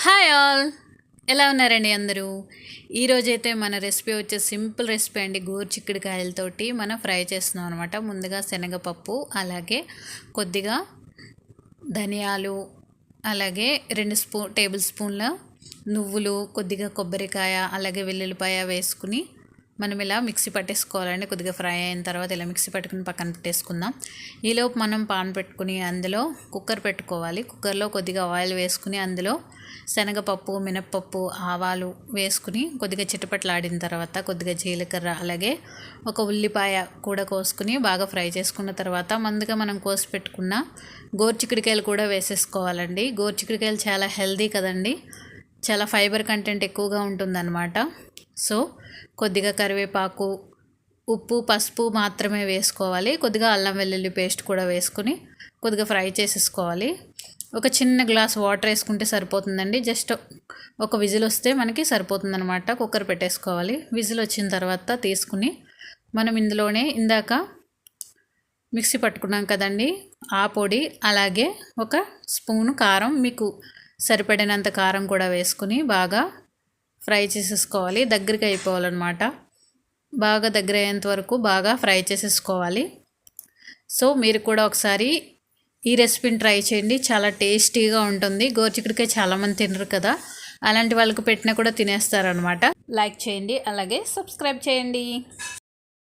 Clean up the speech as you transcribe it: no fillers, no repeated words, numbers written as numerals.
Hi all, ఎలా ఉన్నారండి అందరూ? ఈరోజైతే మన రెసిపీ వచ్చే సింపుల్ రెసిపీ అండి. గోరుచిక్కుడుకాయలతోటి మనం ఫ్రై చేస్తున్నాం అనమాట. ముందుగా శనగపప్పు, అలాగే కొద్దిగా ధనియాలు, అలాగే 2 టేబుల్ స్పూన్ల నువ్వులు, కొద్దిగా కొబ్బరికాయ, అలాగే వెల్లుల్లిపాయ వేసుకుని మనం ఇలా మిక్సీ పట్టేసుకోవాలండి. కొద్దిగా ఫ్రై అయిన తర్వాత ఇలా మిక్సీ పట్టుకుని పక్కన పెట్టేసుకుందాం. ఈలోపు మనం పాన్ పెట్టుకుని అందులో కుక్కర్ పెట్టుకోవాలి. కుక్కర్లో కొద్దిగా ఆయిల్ వేసుకుని అందులో శనగపప్పు, మినప్పప్పు, ఆవాలు వేసుకుని కొద్దిగా చిటపట్లాడిన తర్వాత కొద్దిగా జీలకర్ర, అలాగే ఒక ఉల్లిపాయ కూడా కోసుకుని బాగా ఫ్రై చేసుకున్న తర్వాత ముందుగా మనం కోసి పెట్టుకున్న గోరుచిక్కుడుకాయలు కూడా వేసేసుకోవాలండి. గోరుచిక్కుడుకాయలు చాలా హెల్దీ కదండి, చాలా ఫైబర్ కంటెంట్ ఎక్కువగా ఉంటుందన్నమాట. సో కొద్దిగా కరివేపాకు, ఉప్పు, పసుపు మాత్రమే వేసుకోవాలి. కొద్దిగా అల్లం వెల్లుల్లి పేస్ట్ కూడా వేసుకుని కొద్దిగా ఫ్రై చేసేసుకోవాలి. ఒక చిన్న గ్లాస్ వాటర్ వేసుకుంటే సరిపోతుందండి. జస్ట్ ఒక విజిల్ వస్తే మనకి సరిపోతుందన్నమాట. కుక్కర్ పెట్టేసుకోవాలి. విజిల్ వచ్చిన తర్వాత తీసుకుని మనం ఇందులోనే ఇందాక మిక్సీ పట్టుకున్నాం కదండి ఆ పొడి, అలాగే ఒక స్పూను కారం, మీకు సరిపడినంత కారం కూడా వేసుకుని బాగా ఫ్రై చేసేసుకోవాలి. దగ్గరికి అయిపోవాలన్నమాట. బాగా దగ్గర అయ్యేంత వరకు బాగా ఫ్రై చేసేసుకోవాలి. సో మీరు కూడా ఒకసారి ఈ రెసిపీని ట్రై చేయండి, చాలా టేస్టీగా ఉంటుంది. గోరుచిక్కుడుకాయ చాలామంది తినరు కదా, అలాంటి వాళ్ళకి పెట్టినా కూడా తినేస్తారనమాట. లైక్ చేయండి, అలాగే సబ్స్క్రైబ్ చేయండి.